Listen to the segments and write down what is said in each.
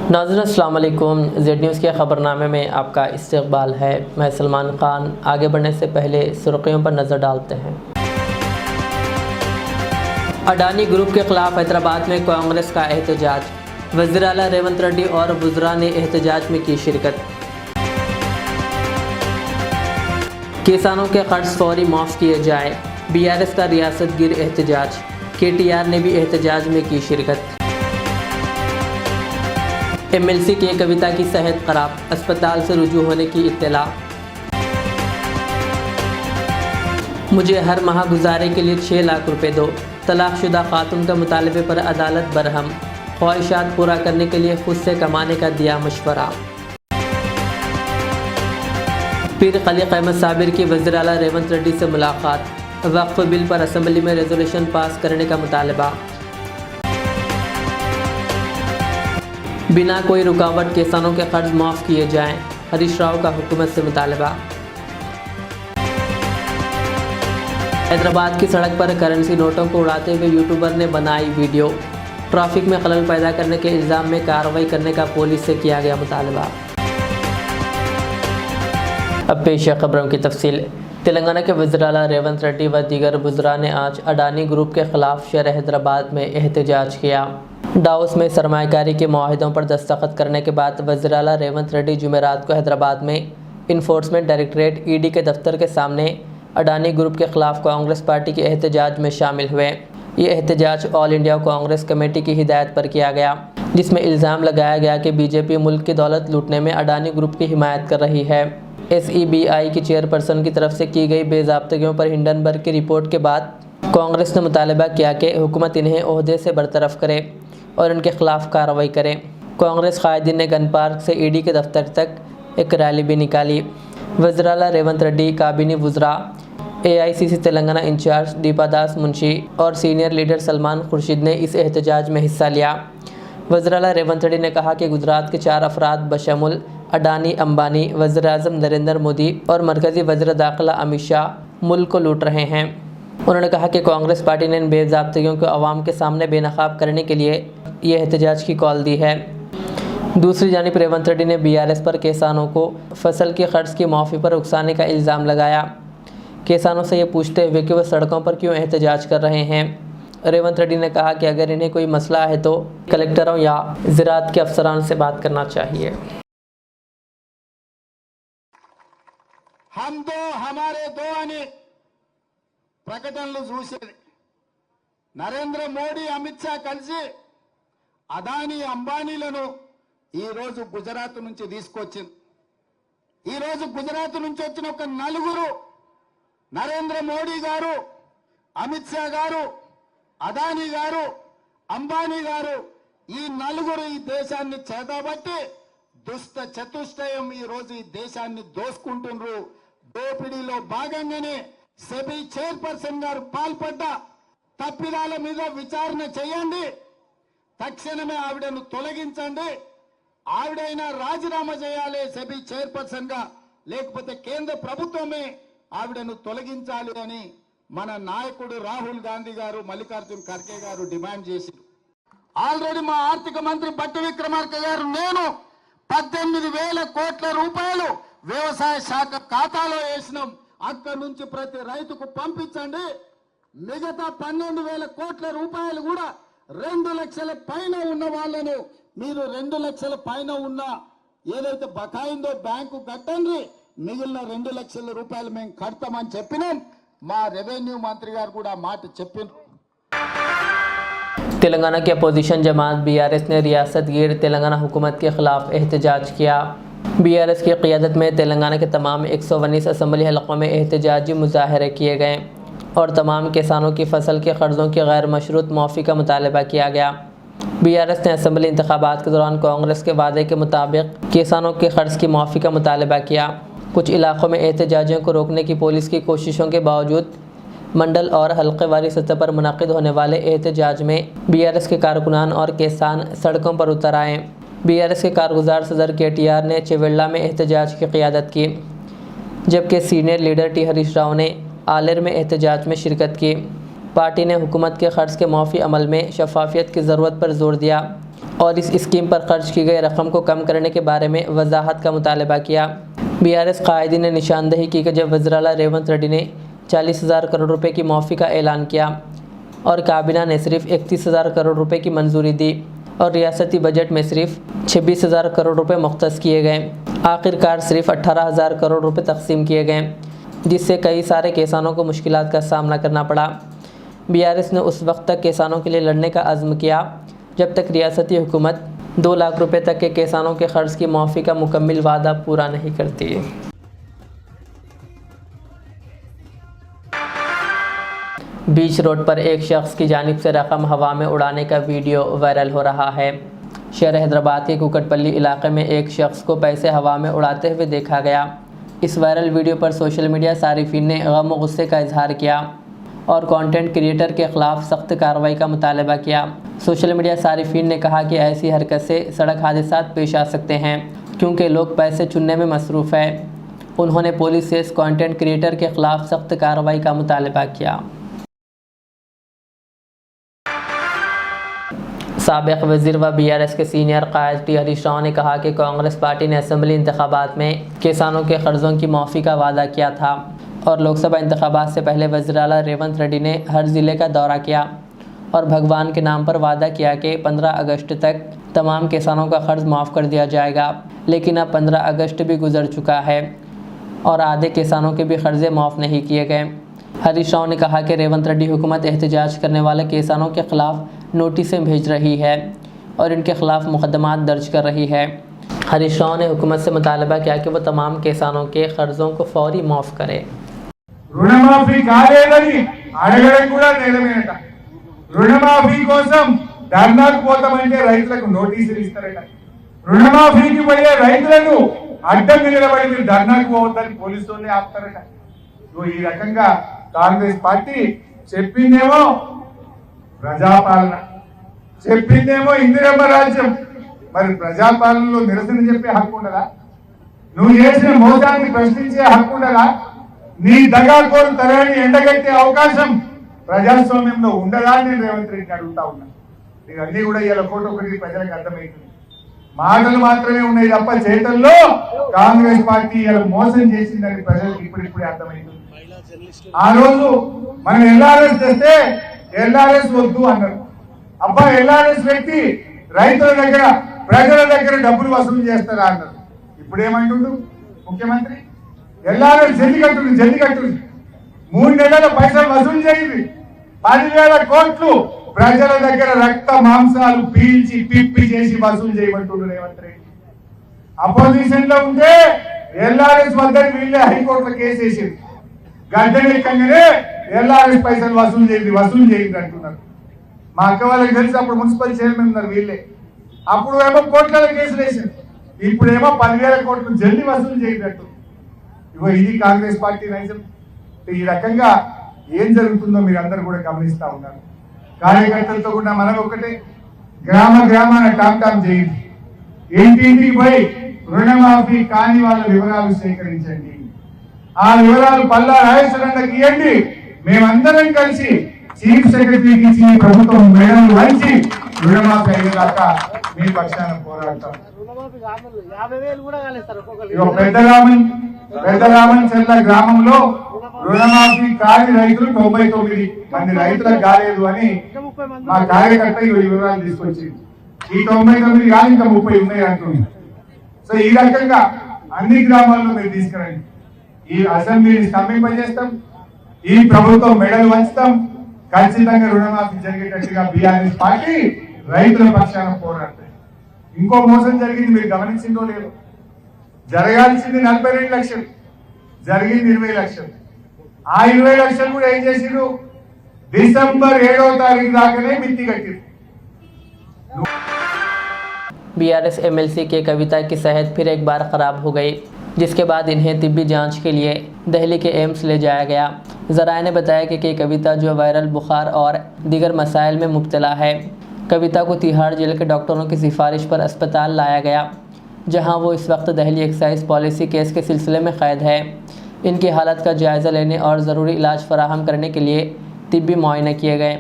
नाज़रीन अस्सलाम वालेकुम। जेड न्यूज़ के ख़बरनामे में आपका इस्तकबाल है। मैं सलमान ख़ान। आगे बढ़ने से पहले सुर्खियों पर नज़र डालते हैं। अडानी ग्रुप के ख़िलाफ़ हैदराबाद में कांग्रेस का एहतजाज। वज़ीर आला रेवंत रेड्डी और वज़रा ने एहतजाज में की शिरकत। किसानों के कर्ज फौरी माफ़ किए जाए। BRS का रियासत गिर एहतजाज। KTR ने भी एहतजाज में की शिरकत। MLC की कविता की सेहत खराब, अस्पताल से रुजू होने की इत्तला। मुझे हर माह गुजारे के लिए 6 लाख रुपए दो। तलाकशुदा खातून का मुतालबे पर अदालत बरहम। ख्वाहिशात पूरा करने के लिए खुद से कमाने का दिया मशवरा। पीर खलीक अहमद साबिर की वज़ीर आला रेवंत रेड्डी से मुलाकात। वक्फ बिल पर असम्बली में रेजोल्यूशन पास करने का मुतालबा। बिना कोई रुकावट किसानों के कर्ज माफ़ किए जाएं। हरीश राव का हुकूमत से मुतालबा। हैदराबाद की सड़क पर करेंसी नोटों को उड़ाते हुए यूट्यूबर ने बनाई वीडियो। ट्रैफिक में खलल पैदा करने के इल्ज़ाम में कार्रवाई करने का पुलिस से किया गया मुतालबा। अब पेश है खबरों की तफसील। तेलंगाना के वज़ीर आला रेवंत रेड्डी व दीगर वज़रा ने आज अडानी ग्रुप के ख़िलाफ़ शहर हैदराबाद में एहतजाज किया। डाउस में सरमायाकारी के मुआहिदों पर दस्तखत करने के बाद वज़ीर आला रेवंत रेड्डी जुमेरात को हैदराबाद में इन्फोर्समेंट डायरेक्टरेट ED के दफ्तर के सामने अडानी ग्रुप के ख़िलाफ़ कांग्रेस पार्टी के एहतजाज में शामिल हुए। ये एहतजाज ऑल इंडिया कांग्रेस कमेटी की हिदायत पर किया गया, जिसमें इल्ज़ाम लगाया गया कि BJP मुल्क की दौलत लूटने में अडानी ग्रुप की हिमायत कर रही है। SEBI की चेयरपर्सन की तरफ से की गई बेज़ाब्तगियों पर हिंडनबर्ग की रिपोर्ट के बाद कांग्रेस ने मुतालबा किया कि हुकूमत इन्हें ओहदे से बरतरफ करे और इनके ख़िलाफ़ कार्रवाई करें। कांग्रेस कायदीन ने गन पार्क से ED के दफ्तर तक एक रैली भी निकाली। वज़ीर आला रेवंत रेड्डी, काबीनी वज़रा, AICC तेलंगाना इंचार्ज दीपादास मुंशी और सीनियर लीडर सलमान खुर्शीद ने इस एहतजाज में हिस्सा लिया। वज़ीर आला रेवंत रेड्डी ने कहा कि गुजरात के 4 अफराद बशमुल अडानी, अंबानी, वज़ीर आज़म नरेंद्र मोदी और मरकज़ी वज़ीर दाखिला अमित शाह मुल्क को लूट रहे हैं। उन्होंने कहा कि कांग्रेस पार्टी ने इन बेज़ाब्तगियों को अवाम के सामने बेनकाब करने के लिए ये एहतजाज की कॉल दी है। दूसरी जानिब रेवंत रेड्डी ने BRS पर किसानों को फसल के कर्ज की माफ़ी पर उकसाने का इल्ज़ाम लगाया। किसानों से ये पूछते हुए कि वह सड़कों पर क्यों एहतजाज कर रहे हैं, रेवंत रेड्डी ने कहा कि अगर इन्हें कोई मसला है तो कलेक्टरों या ज़राअत के अफसरान से बात करना चाहिए। हम दो हमारे दो అని ప్రకటనలు చూసేది నరేంద్ర మోడీ అమిత్ షా కలిసి అదానీ అంబానీలను ఈ రోజు గుజరాత్ నుంచి తీసుకొచ్చింది। ఈ రోజు గుజరాత్ నుంచి వచ్చిన ఒక నలుగురు నరేంద్ర మోడీ గారు, అమిత్ షా గారు, అదానీ గారు, అంబానీ గారు ఈ నలుగురు ఈ దేశాన్ని చేతబట్టి దుష్ట చతుష్టయం ఈ రోజు ఈ దేశాన్ని దోసుకుంటున్నారు। దోపిడీలో భాగంగానే సెబీ చైర్పర్సన్ గారు పాల్పడ్డ తప్పిదాల మీద విచారణ చేయండి, తక్షణమే ఆవిడను తొలగించండి, ఆవిడైనా రాజీనామా చేయాలి సెబీ చైర్పర్సన్ గా, లేకపోతే కేంద్ర ప్రభుత్వమే ఆవిడను తొలగించాలి అని మన నాయకుడు రాహుల్ గాంధీ గారు, మల్లికార్జున్ ఖర్గే గారు డిమాండ్ చేశారు। ఆల్రెడీ మా ఆర్థిక మంత్రి బట్టి విక్రమార్క గారు నేను 18,000 కోట్ల రూపాయలు వ్యవసాయ శాఖ ఖాతాలో వేసినాం। అక్కడి నుంచి ప్రతి రైతుకు పంపించండి। మిగతా 12,000 కోట్ల రూపాయలు కూడా 2 లక్షల పైన ఉన్న వాళ్ళను మీరు 2 లక్షల పైన ఉన్న ఏదైతే బకాయిందో బ్యాంకు కట్టండి, మిగిలిన 2 లక్షల రూపాయలు మేము కడతామని చెప్పినాం। మా రెవెన్యూ మంత్రి గారు కూడా మాట చెప్పినారు। तेलंगाना की अपोजिशन जमात BRS ने रियासत गिर तेलंगाना हुकूमत के ख़िलाफ़ एहतजाज किया। BRS की क़ियादत में तेलंगाना के तमाम 119 असम्बली हलक़ों में एहतजाजी मुज़ाहरे किए गए और तमाम किसानों की फसल के कर्ज़ों की गैर मशरूत माफ़ी का मुतालबा किया गया। BRS ने असम्बली इंतखाबात के दौरान कांग्रेस के वादे के मुताबिक किसानों के कर्ज़ की माफ़ी का मुतालबा किया। कुछ इलाक़ों में एहतजाजियों को रोकने की पुलिस की कोशिशों के बावजूद मंडल और हल्के वाली सतह पर मुनक़िद होने वाले एहतजाज में BRS के कारकुनान और किसान सड़कों पर उतर आए। BRS के कारगुजार सदर KTR ने चिवेल्ला में एहतजाज की क़ियादत की, जबकि senior leader T Harish Rao ने आलेर में एहतजाज में शिरकत की। पार्टी ने हुकूमत के क़र्ज़ के माफ़ी अमल में शफाफियत की ज़रूरत पर जोर दिया और इस स्कीम पर खर्च की गई रकम को कम करने के बारे में वजाहत का मुतालबा किया। बीआरएस कायदीन ने निशानदेही की कि जब वज़ीर-ए-आला रेवंत रेड्डी ने 40,000 करोड़ रुपए की मौफ़ी का ऐलान किया और काबीना ने सिर्फ 31,000 करोड़ रुपए की मंजूरी दी और रियासती बजट में सिर्फ 26,000 करोड़ रुपए मुख्तस किए गए, आखिरकार सिर्फ 18,000 करोड़ रुपए तकसीम किए गए, जिससे कई सारे किसानों को मुश्किलात का सामना करना पड़ा। बीआरएस ने उस वक्त तक किसानों के लिए लड़ने का अज़्म किया जब तक रियासती हुकूमत 2 लाख रुपए तक के किसानों के ख़र्च की मौफ़ी का मुकम्मल वादा पूरा नहीं करती। बीच रोड पर एक शख्स की जानिब से रकम हवा में उड़ाने का वीडियो वायरल हो रहा है। शहर हैदराबाद के कुकटपल्ली इलाके में एक शख्स को पैसे हवा में उड़ाते हुए देखा गया। इस वायरल वीडियो पर सोशल मीडिया सारिफीन ने गम व गुस्से का इजहार किया और कंटेंट क्रिएटर के ख़िलाफ़ सख्त कार्रवाई का मुतालबा किया। सोशल मीडिया सारिफीन ने कहा कि ऐसी हरकत से सड़क हादसात पेश आ सकते हैं क्योंकि लोग पैसे चुनने में मसरूफ़ है। उन्होंने पुलिस से इस कंटेंट क्रिएटर के ख़िलाफ़ सख्त कार्रवाई का मुतालबा किया। साबिक़ वज़ीर व बीआरएस के सीनियर कायद टी हरीश राव ने कहा कि कांग्रेस पार्टी ने असम्बली इंतखाबात में किसानों के कर्ज़ों की माफ़ी का वादा किया था और लोकसभा इंतखाबात से पहले वज़ीर-ए-आला रेवंत रेड्डी ने हर ज़िले का दौरा किया और भगवान के नाम पर वादा किया कि 15 अगस्त तक तमाम किसानों का कर्ज़ माफ़ कर दिया जाएगा। लेकिन अब 15 अगस्त भी गुजर चुका है और आधे किसानों के भी कर्ज़े माफ़ नहीं किए गए। हरीश राव ने कहा कि रेवंत रेड्डी हुकूमत एहतजाज करने वाले किसानों के ख़िलाफ़ नोटिसें भेज रही है और इनके ख़िलाफ़ मुकदमात दर्ज कर रही है। हरीश राव ने हुकूमत से मुतालबा किया कि वो तमाम किसानों के कर्ज़ों को फौरी माफ़ करे। రుణమాఫీ కాలేదని అడగడం కూడా నేరమేనట। రుణమాఫీ కోసం ధర్నాకు పోతామంటే రైతులకు నోటీసులు ఇస్తారట। రుణమాఫీకి పోయే రైతులను అడ్డం నిలబడి మీరు ధర్నాకు పోవద్దని పోలీసు వాళ్ళే ఆపుతారట। ఈ రకంగా కాంగ్రెస్ పార్టీ చెప్పిందేమో ప్రజాపాలన, చెప్పిందేమో ఇందిరమ్మ రాజ్యం, మరి ప్రజాపాలనలో నిరసన చెప్పే హక్కు ఉండదా? నువ్వు చేసిన మోసాన్ని ప్రశ్నించే హక్కు ఉండదా? నీ దగాకోరు తరాన్ని ఎండగట్టే అవకాశం ప్రజాస్వామ్యంలో ఉండదా అని నేను రేవంత్ రెడ్డిని అడుగుతా ఉన్నా। ఇవన్నీ కూడా ఇలా ఒకటి ప్రజలకు అర్థమవుతుంది, మాటలు మాత్రమే ఉన్నాయి తప్ప చేతల్లో కాంగ్రెస్ పార్టీ ఇలా మోసం చేసిందని ప్రజలకు ఇప్పుడిప్పుడే అర్థమవుతుంది। ఆ రోజు మనం ఎల్ఆర్ఎస్ తెస్తే ఎల్ఆర్ఎస్ వద్దు అన్నారు। అబ్బా ఎల్ఆర్ఎస్ వ్యక్తి రైతుల దగ్గర ప్రజల దగ్గర డబ్బులు వసూలు చేస్తారా అన్నారు। ఇప్పుడు ఏమంటుండు ముఖ్యమంత్రి? ఎల్ఆర్ఎస్ జల్లి కట్టుంది, 3 నెలల పైసలు వసూలు చేయండి, 10,000 కోట్లు ప్రజల దగ్గర రక్త మాంసాలు పీల్చి పిప్పి చేసి వసూలు చేయమంటుండ్రు రేవంత్ రెడ్డి। అపోజిషన్ లో ఉంటే ఎల్ఆర్ఎస్ వద్దని వీళ్ళే హైకోర్టులో కేసు వేసింది, గద్దెనెక్కగానే ఎల్ఆర్ఎస్ పైసలు వసూలు చేయండి అంటున్నారు। మా అక్క వాళ్ళకి తెలిసి అప్పుడు మున్సిపల్ చైర్మన్ ఉన్నారు వీళ్ళే, అప్పుడు ఏమో కోట్ల కేసులు వేసింది, ఇప్పుడేమో 10,000 కోట్లు జల్లి వసూలు చేయండి। ఇగో ఇది కాంగ్రెస్ పార్టీ నైజం। ఈ రకంగా ఏం జరుగుతుందో మీరు అందరూ కూడా గమనిస్తా ఉన్నారు। కార్యకర్తలతో కూడా మనం ఒకటే, గ్రామాన టామ్ చేయండి, ఇంటింటికి పోయి రుణమాఫీ కాని వాళ్ళ వివరాలు సేకరించండి, ఆ వివరాలు పల్లా రాజేశ్వరన్నకి ఇవ్వండి, మేమందరం కలిసి చీఫ్ సెక్రటరీకి ఇచ్చి ప్రభుత్వం మేడం వంచి రుణమాఫీ అయ్యేదాకా మీ పక్షాన పోరాడతాం। పెద్దరామన్ చెల్ల గ్రామంలో రుణమాఫీ కాని రైతులు 99 మంది రైతులకు కాలేదు అని మా కార్యకర్త ఈ వివరాలు తీసుకొచ్చింది। ఈ 99 కాదు ఇంకా 30 ఉన్నాయి అంటుంది। సో ఈ రకంగా అన్ని గ్రామాల్లో మీరు తీసుకురండి, ఈ అసెంబ్లీని స్తంభింపజేస్తాం, ఈ ప్రభుత్వం మెడలు వంచుతాం, ఖచ్చితంగా రుణమాఫీ జరిగేటట్టుగా బీఆర్ఎస్ పార్టీ రైతుల పక్షాన పోరాడతాయి। ఇంకో మోసం జరిగింది, మీరు గమనించిందో లేదు, జరగాల్సింది 42 లక్షలు, జరిగింది 20 లక్షలు। ఆ 20 లక్షలు కూడా ఏం చేసిండ్రు, दिसंबर 7వ తారీఖు దాకానే మిత్తి కట్టిండ్రు। बीआरएस एमएलसी के कविता की सेहत फिर एक बार ख़राब हो गई, जिसके बाद इन्हें तिब्बी जांच के लिए दिल्ली के एम्स ले जाया गया। ज़राए ने बताया कि कविता जो वायरल बुखार और दीगर मसाइल में मुब्तला है, कविता को तिहाड़ जेल के डॉक्टरों की सिफारिश पर अस्पताल लाया गया, जहां वो इस वक्त दिल्ली एक्साइज पॉलिसी केस के सिलसिले में क़ैद है। इनकी हालत का जायज़ा लेने और ज़रूरी इलाज फराहम करने के लिए तिब्बी मुआयने किए गए।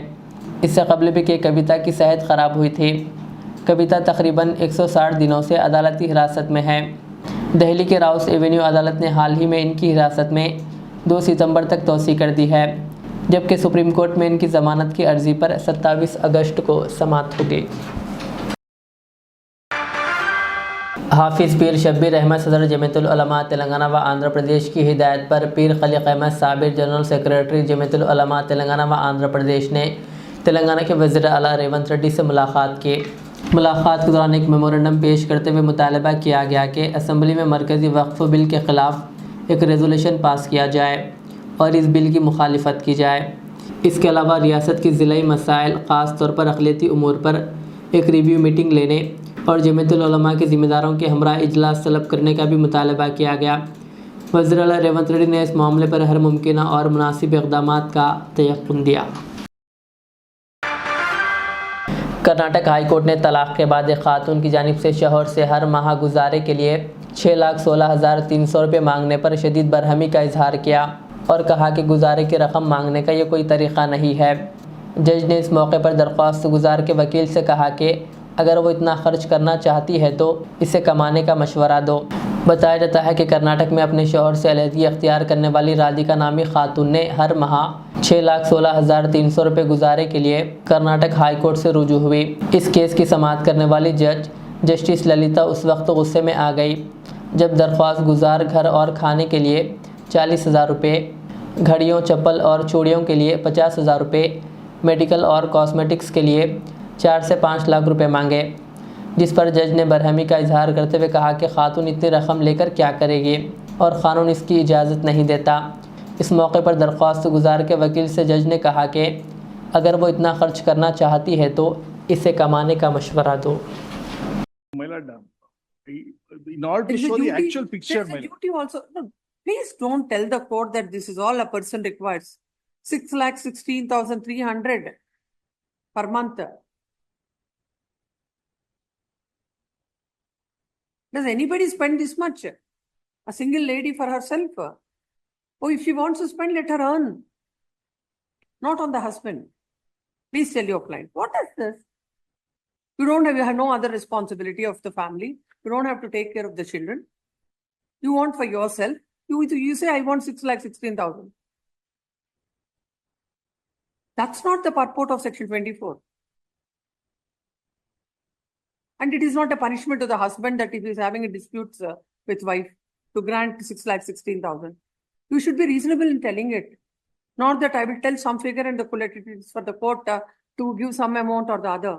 इससे कबल भी कि कविता की सेहत ख़राब हुई थी। कविता तकरीबन 160 दिनों से अदालती हिरासत में है। दिल्ली के राउस एवेन्यू अदालत ने हाल ही में इनकी हिरासत में 2 सितंबर तक तौसी कर दी है, जबकि सुप्रीम कोर्ट में इनकी ज़मानत की अर्जी पर 27 अगस्त को समाअत होगी। हाफिज़ पीर शब्बीर अहमद सदर जमीयतुल उलमा तेलंगाना व आंध्र प्रदेश की हिदायत पर पीर खलीक अहमद साबिर जनरल सेक्रेटरी जमीयतुल उलमा तेलंगाना व आंध्र प्रदेश ने तेलंगाना के वज़ीर आला रेवंत रेड्डी से मुलाकात की। मुलाकात के दौरान एक मेमोरेंडम पेश करते हुए मुतालबा किया गया कि असम्बली में मरकज़ी वक्फ़ बिल के ख़िलाफ़ एक रेजोल्यूशन पास किया जाए और इस बिल की मुखालिफत की जाए। इसके अलावा रियासत की ज़िलाई मसाइल, ख़ास तौर पर अक़लियती उमूर पर एक रिव्यू मीटिंग लेने और जमीयतुल उलमा के ज़िम्मेदारों के हमरा इजलास तलब करने का भी मुतालबा किया गया। वज़ीर आला रेवंत रेड्डी ने इस मामले पर हर मुमकिन और मुनासिब इक़दामात का तयक़्क़ुन दिया। कर्नाटक हाई कोर्ट ने तलाक़ के बाद एक खातून की जानिब से शौहर से हर माह गुजारे के लिए 6,16,300 रुपये मांगने पर शदीद बरहमी का इजहार किया और कहा कि गुजारे की रकम मांगने का ये कोई तरीक़ा नहीं है। जज ने इस मौके पर दरख्वास्त गुजार के वकील से कहा कि अगर वो इतना खर्च करना चाहती है तो इसे कमाने का मशवरा दो। बताया जाता है कि कर्नाटक में अपने शौहर से अलहदगी अख्तियार करने वाली राधिका नामी खातून ने हर माह 6,16,300 रुपये गुजारे के लिए कर्नाटक हाई कोर्ट से रुजू हुई। इस केस की समाअत करने वाली जज जस्टिस ललिता उस वक्त गुस्से में आ गई जब दरख्वास्त गुजार घर और खाने के लिए 40,000 रुपये, घड़ियों, चप्पल और चूड़ियों के लिए 50,000 रुपये, मेडिकल और कॉस्मेटिक्स के लिए 4 से 5 लाख रुपए मांगे, जिस पर जज ने बरहमी का इजहार करते हुए कहा कि खातून इतनी रकम लेकर क्या करेगी और क़ानून इसकी इजाज़त नहीं देता। इस मौके पर दरख्वास्त गुजार के वकील से जज ने कहा कि अगर वो इतना खर्च करना चाहती है तो इसे कमाने का मशवरा दो। In order to show the actual picture, there's a duty also. No, please don't tell the court that this is all a person requires. 6,16,300 per month. Does anybody spend this much? A single lady for herself? Oh, if she wants to spend, let her earn. Not on the husband. Please tell your client, what is this? You have no other responsibility of the family. You don't have to take care of the children. You want for yourself. You say, I want 6,16,000. That's not the purport of Section 24. And it is not a punishment to the husband that if he is having a dispute with wife to grant 6,16,000. You should be reasonable in telling it. Not that I will tell some figure and the it is for the court to give some amount or the other.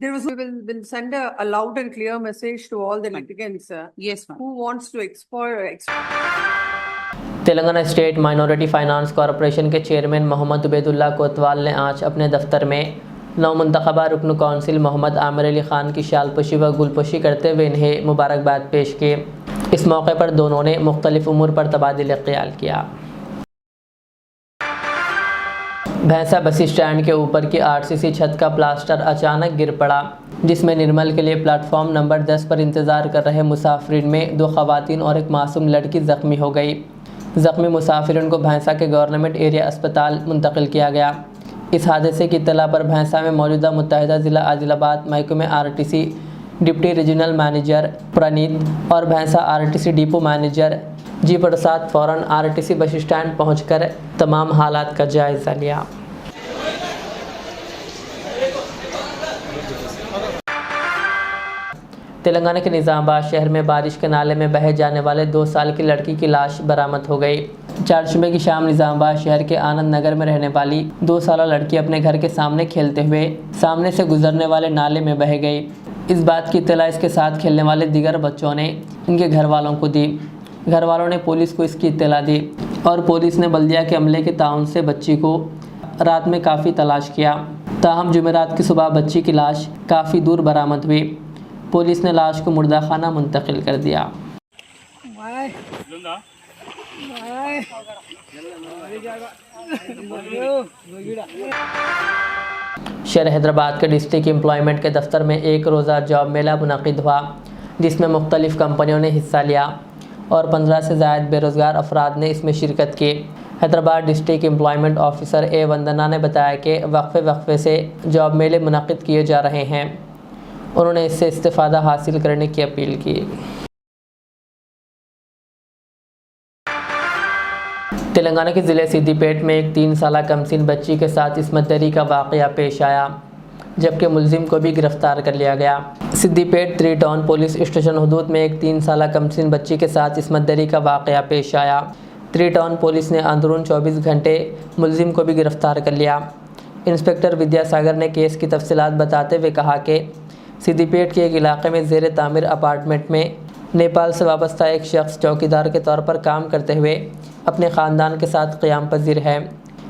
We will send a loud and clear message to all the litigants yes, ma'am. who wants to exploit. Telangana state minority finance corporation के chairman Mohammad Ubaidullah कोतवाल ने आज अपने दफ्तर में नौमुंतखबा रुकन council Mohammad Aamir Ali Khan की शालपोशी व गुलपोशी करते हुए इन्हें मुबारकबाद पेश की। इस मौके पर दोनों ने मुख्तलिफ उमूर पर तबादिल ख्याल किया। भैंसा बस स्टैंड के ऊपर की आरसीसी छत का प्लास्टर अचानक गिर पड़ा, जिसमें निर्मल के लिए प्लेटफॉर्म नंबर 10 पर इंतज़ार कर रहे मुसाफिरीन में 2 ख़वातीन और एक मासूम लड़की ज़ख्मी हो गई। ज़ख्मी मुसाफिरीन को भैंसा के गवर्नमेंट एरिया अस्पताल मुंतकिल किया गया। इस हादसे की इत्तला पर भैंसा में मौजूदा मुत्तहिदा ज़िला आदिलाबाद महकमे आरटीसी डिप्टी रीजनल मैनेजर प्रणीत और भैंसा आरटीसी डिपो मैनेजर जी प्रसाद फ़ौरन आरटीसी बस स्टैंड पहुंचकर तमाम हालात का जायज़ा लिया। तेलंगाना के निज़ामाबाद शहर में बारिश के नाले में बह जाने वाले 2 साल की लड़की की लाश बरामद हो गई। चारशंबे की शाम निज़ामाबाद शहर के आनंद नगर में रहने वाली 2 साला लड़की अपने घर के सामने खेलते हुए सामने से गुजरने वाले नाले में बह गई। इस बात की इत्तला इसके साथ खेलने वाले दीगर बच्चों ने इनके घर वालों को दी। घर वालों ने पुलिस को इसकी इत्तला दी और पुलिस ने बल्दिया के अमले के ताउन से बच्ची को रात में काफ़ी तलाश किया। ताहम जुमेरात की सुबह बच्ची की लाश काफ़ी दूर बरामद हुई। पुलिस ने लाश को मुर्दाखाना मुंतकिल कर दिया। शहर हैदराबाद के डिस्ट्रिक्ट एम्प्लॉयमेंट के दफ्तर में एक रोज़ा जॉब मेला मुनक़िद हुआ, जिसमें मुख्तलिफ़ कंपनियों ने हिस्सा लिया और 15 से ज़ायद बेरोज़गार अफराद ने इसमें शिरकत की। हैदराबाद डिस्ट्रिक्ट एम्प्लॉयमेंट ऑफिसर ए वंदना ने बताया कि वक्फे से जॉब मेले मुनक़िद किए जा रहे हैं। उन्होंने इससे इस्तिफ़ादा हासिल करने की अपील की। तेलंगाना के ज़िले सिद्दीपेट में एक 3 साला कमसीन बच्ची के साथ इस्मत दरी का वाक़या पेश आया, जबकि मुलजिम को भी गिरफ्तार कर लिया गया। सिद्दीपेट 3 टाउन पुलिस स्टेशन हदूद में एक 3 साला कमसीन बच्ची के साथ इस्मत दरी का वाक़या पेश आया। 3 टाउन पुलिस ने अंदरून 24 घंटे मुलजिम को भी गिरफ्तार कर लिया। इंस्पेक्टर विद्यासागर ने केस की तफसीलात बताते हुए कहा कि सिद्दीपेट के एक इलाके में ज़ेर तामीर अपार्टमेंट में नेपाल से वाबस्ता एक शख्स चौकीदार के तौर पर काम करते हुए अपने ख़ानदान के साथ क़याम पजीर है।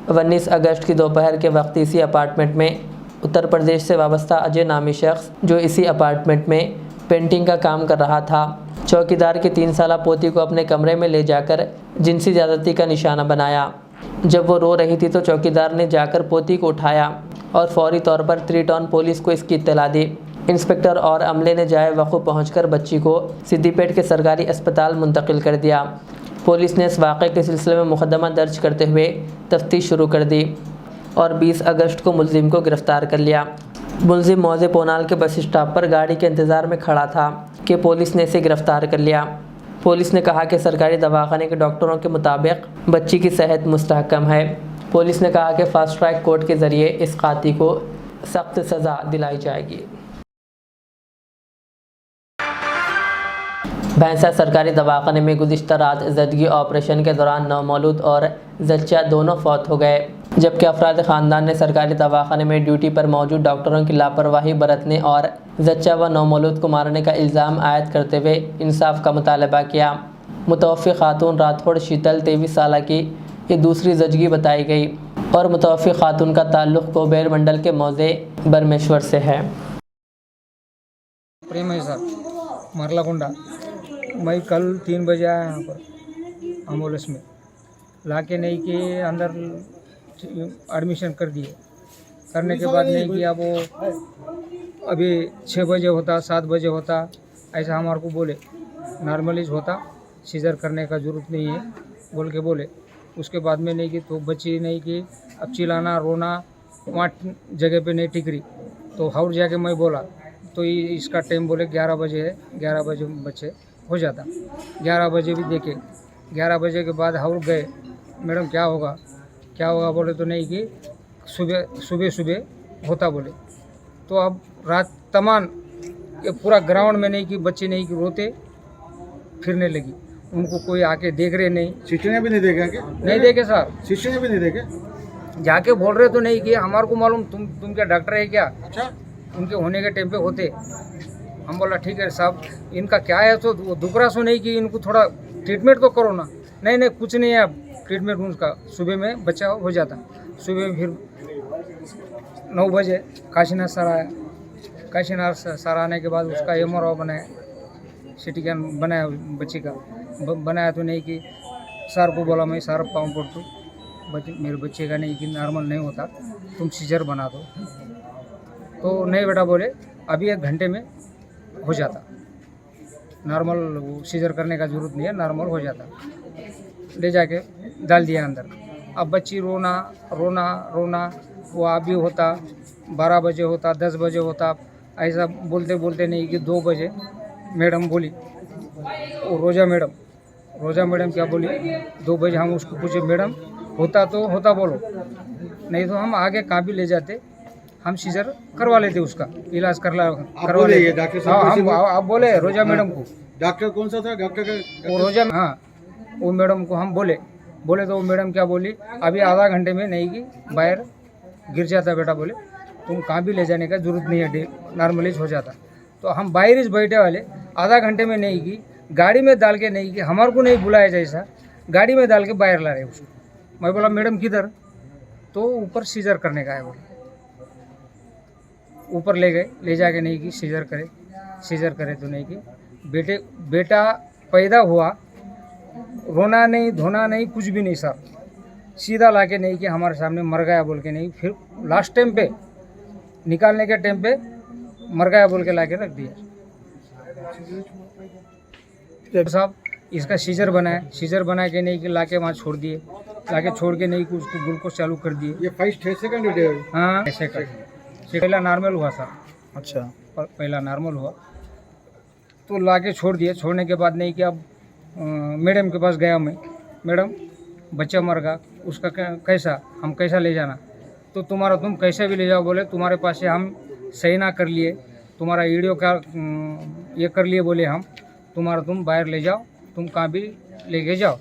19 अगस्त की दोपहर के वक्त इसी अपार्टमेंट में उत्तर प्रदेश से वाबस्ता अजय नामी शख्स, जो इसी अपार्टमेंट में पेंटिंग का काम कर रहा था, चौकीदार की 3 साला पोती को अपने कमरे में ले जाकर जिनसी ज़्यादती का निशाना बनाया। जब वो रो रही थी तो चौकीदार ने जाकर पोती को उठाया और फौरी तौर पर 3 टाउन पुलिस को इसकी इत्तला दी। इंस्पेक्टर और अमले ने जाए वक़्त पहुंचकर बच्ची को सिद्दीपेट के सरकारी अस्पताल मुंतकिल कर दिया। पुलिस ने इस वाक़े के सिलसिले में मुकदमा दर्ज करते हुए तफ्तीश शुरू कर दी और 20 अगस्त को मुलजिम को गिरफ़्तार कर लिया। मुलजिम मौजे पोनाल के बस स्टॉप पर गाड़ी के इंतज़ार में खड़ा था कि पुलिस ने इसे गिरफ़्तार कर लिया। पुलिस ने कहा कि सरकारी दवाखाने के डॉक्टरों के मुताबिक बच्ची की सेहत मुस्तहकम है। पुलिस ने कहा कि फास्ट ट्रैक कोर्ट के ज़रिए इस काती को सख्त सज़ा दिलाई जाएगी। भैंसा सरकारी दवाखाने में गुज़िश्ता रात ज़दगी ऑपरेशन के दौरान नौमौलूद और ज़च्चा दोनों फौत हो गए, जबकि अफराद ख़ानदान ने सरकारी दवाखाने में ड्यूटी पर मौजूद डॉक्टरों की लापरवाही बरतने और ज़च्चा व नौमौलूद को मारने का इल्ज़ाम आयद करते हुए इंसाफ का मुतालबा किया। मुतवफ़्फ़ी खातून राठौड़ शीतल 23 साल की ये दूसरी ज़चगी बताई गई और मुतवफ़्फ़ी खातून का ताल्लुक़ कोबेर मंडल के मौज़े बरमेश्वर से है। प्रेम है सर, मरलाकुंडा। मैं कल 3 बजे आया यहाँ पर एम्बुलेंस में, लाके नहीं कि अंदर एडमिशन कर दिए। करने के बाद नहीं किया, वो अभी 6 बजे होता, 7 बजे होता, ऐसा हमारे को बोले। नॉर्मलिज होता, सीजर करने का ज़रूरत नहीं है बोल के बोले। उसके बाद में नहीं कि तो बच्ची नहीं कि अब चिल्लाना रोना वहाँ जगह पे नहीं टिक रही, तो हाउर जाके मैं बोला तो इसका टाइम बोले 11 बजे है, 11 बजे बच्चे हो जाता। 11 बजे भी देखे, 11 बजे के बाद हाउर गए, मैडम क्या होगा बोले तो नहीं कि सुबह होता बोले। तो अब रात तमाम ये पूरा ग्राउंड में नहीं कि बच्चे नहीं कि रोते फिरने लगी, उनको कोई आके देख रहे नहीं। सिस्टर ने भी नहीं देखा क्या? नहीं देखे सर, सिस्टर ने भी नहीं देखे। जाके बोल रहे तो नहीं कि हमारे को मालूम तुम क्या डॉक्टर है क्या? अच्छा, उनके होने के टाइम पे होते। हम बोला ठीक है साहब, इनका क्या है तो दुखरा सो नहीं कि इनको थोड़ा ट्रीटमेंट तो करो ना। नहीं कुछ नहीं है, अब ट्रीटमेंट उनका सुबह में बच्चा हो जाता। सुबह में फिर 9 बजे काशीनाथ सर आया। काशीनाथ सर आने के बाद उसका MRI बनाया, CT स्कैन बनाया बच्ची का। बनाया तो नहीं कि सर को बोला मैं सर पाँव पड़ तो मेरे बच्चे का नहीं कि नॉर्मल नहीं होता, तुम सीजर बना दो। तो नहीं बेटा बोले अभी 1 घंटे में हो जाता, नॉर्मल सीजर करने का ज़रूरत नहीं है, नॉर्मल हो जाता। ले जाके डाल दिया अंदर। अब बच्ची रोना वो अभी होता, 12 बजे होता, 10 बजे होता, ऐसा बोलते बोलते नहीं कि 2 बजे मैडम बोली, वो रोजा मैडम क्या बोली, 2 बजे हम उसको पूछे मैडम होता तो होता बोलो, नहीं तो हम आगे कहाँ भी ले जाते, हम सीजर करवा लेते, उसका इलाज करवा लेते। हम आप बोले रोजा मैडम को। डॉक्टर कौन सा था? डॉक्टर का वो रोजा, हाँ वो मैडम को हम बोले तो वो मैडम क्या बोली, अभी आधा घंटे में नहीं कि बाहर गिर जाता बेटा, बोले तुम कहाँ भी ले जाने का जरूरत नहीं है, नॉर्मलाइज हो जाता। तो हम बाहर इस बैठे वाले आधा घंटे में नहीं कि गाड़ी में डाल के नहीं कि हमारे को नहीं बुलाया जैसा गाड़ी में डाल के बाहर ला रहे उसको। मैं बोला मैडम किधर? तो ऊपर सीजर करने का है बोले। ऊपर ले गए, ले जाके नहीं कि सीजर करे तो नहीं कि बेटा पैदा हुआ, रोना नहीं धोना नहीं कुछ भी नहीं सर, सीधा लाके नहीं कि हमारे सामने मर गया बोल के नहीं, फिर लास्ट टाइम पे निकालने के टाइम पे मर गया बोल के लाके रख दिया। साहब इसका सीजर बना के नहीं कि ला के वहाँ छोड़ दिए, ला के छोड़ के नहीं कि उसको ग्लूकोज चालू कर दिए। ये फर्स्ट है सेकंड है? हाँ ऐसे कर पहला नॉर्मल हुआ सर, अच्छा। पहला नॉर्मल हुआ तो ला के छोड़ दिए। छोड़ने के बाद नहीं कि अब मैडम के पास गया मैं, मैडम बच्चा मर गया, उसका कैसा हम कैसा ले जाना, तो तुम कैसे भी ले जाओ, बोले तुम्हारे पास से हम सही ना कर लिए, तुम्हारा वीडियो का ये कर लिए, बोले हम तुम बाहर ले जाओ, तुम कहाँ भी लेके जाओ।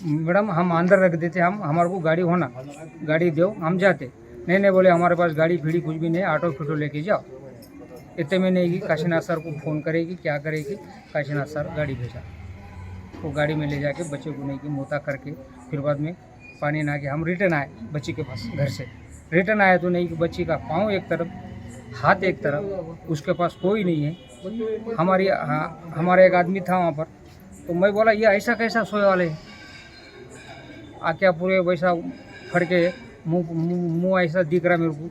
मैडम हम अंदर रख देते, हमारे को गाड़ी होना, गाड़ी दो हम जाते। नहीं बोले हमारे पास गाड़ी फीड़ी कुछ भी नहीं, ऑटो फिटो लेके जाओ। इतने में नहीं कि काशीनाथ सर को फ़ोन करेगी, क्या करेगी, काशीनाथ सर गाड़ी भेजा, वो गाड़ी में ले जाके बच्चे को नहीं कि मोता करके फिर बाद में पानी ना के हम रिटर्न आए बच्ची के पास। घर से रिटर्न आए तो नहीं कि बच्ची का पाँव एक तरफ, हाथ एक तरफ, उसके पास कोई नहीं है। हमारा एक आदमी था वहाँ पर, तो मैं बोला ये ऐसा कैसा सोए वाले हैं, आके पूरे वैसा फड़ के मुँह ऐसा दिख रहा मेरे को,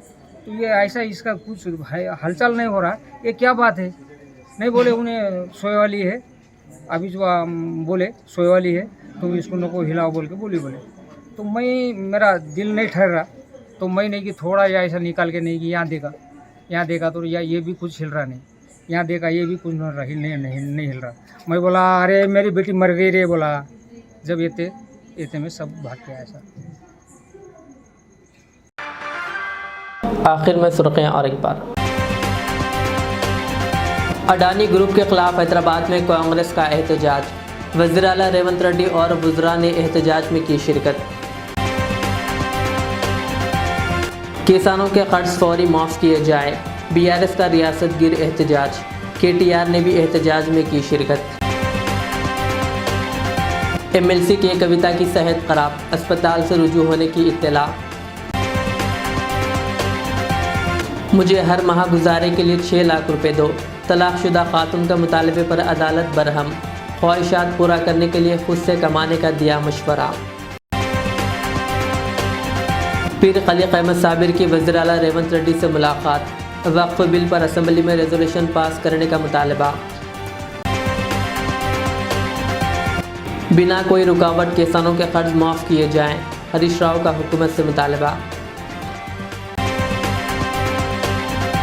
तो ये ऐसा इसका कुछ हलचल नहीं हो रहा, ये क्या बात है। नहीं बोले उन्हें सोए वाली है, अभी जो बोले सोए वाली है तो इसको नको हिलाओ बोल के बोले। तो मेरा दिल नहीं ठहर रहा, तो मैं नहीं कि थोड़ा या ऐसा निकाल के नहीं कि यहाँ देखा तो ये भी कुछ हिल रहा नहीं, यहाँ देखा ये भी कुछ नहीं हिल रहा। मैं बोला अरे मेरी बेटी मर गई रे, बोला। जब ये में सब भाग के आया सर। आखिर में सुर्खियां और एक बार। अडानी ग्रुप के खिलाफ हैदराबाद में कांग्रेस का एहतजाज, वज़ीर आला रेवंत रेड्डी और वुज़रा ने एहतजाज में की शिरकत। किसानों के कर्ज फौरी माफ़ किए जाए, बीआरएस का रियासत गिर एहतजाज, केटीआर ने भी एहतजाज में की शिरकत। एमएलसी की कविता की सेहत खराब, अस्पताल से रुजू होने की इत्तला। मुझे हर माह गुजारे के लिए 6 लाख रुपए दो, तलाकशुदा खातून का मुतालबे पर अदालत बरहम, ख्वाहिशात पूरा करने के लिए खुद से कमाने का दिया मशवरा। पीर खलीक अहमद साबिर की वज़ीर आला रेवंत रेड्डी से मुलाकात, वक्फ बिल पर असम्बली में रेजोल्यूशन पास करने का मुतालबा। बिना कोई रुकावट किसानों के कर्ज माफ़ किए जाएं, हरीश राव का हुकूमत से मुतालबा।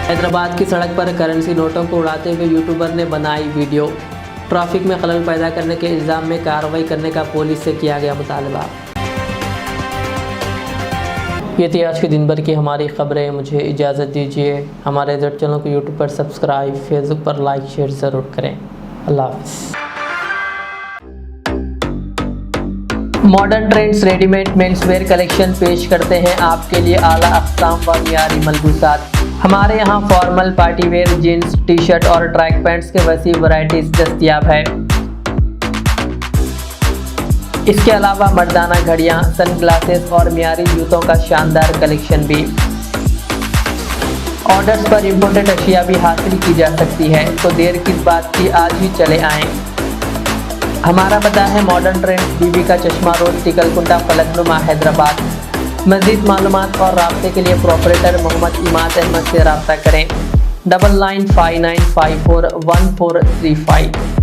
हैदराबाद की सड़क पर करेंसी नोटों को उड़ाते हुए यूट्यूबर ने बनाई वीडियो, ट्रैफिक में खलल पैदा करने के इल्ज़ाम में कार्रवाई करने का पुलिस से किया गया मुतालबा। ये थी आज के दिन भर की हमारी खबरें। मुझे इजाज़त दीजिए। हमारे जेड चैनल को यूट्यूब पर सब्सक्राइब, फेसबुक पर लाइक शेयर ज़रूर करें। अल्लाह हाफ़िज़। Modern trends readymade menswear collection पेश करते हैं आपके लिए आला अक़साम व मियारी मलबूसात। हमारे यहाँ formal, party wear, jeans, T shirt और ट्रैक पैंट्स के वसी वैरायटीज़ दस्तयाब है। इसके अलावा मर्दाना घड़ियाँ, सन ग्लासेस और मियारी जूतों का शानदार कलेक्शन भी। ऑर्डर्स पर इम्पोर्टेड अशिया भी हासिल की जा सकती है, तो देर किस बात की, आज ही चले आएँ। हमारा पता है मॉडर्न ट्रेंड्स, बीबी का चश्मा रोड, टिकलकुंडा, फलकनुमा, हैदराबाद। मज़ीद मालूमात और राब्ते के लिए प्रोपरेटर मोहम्मद इमाद अहमद से रब्ता करें। 9959541435।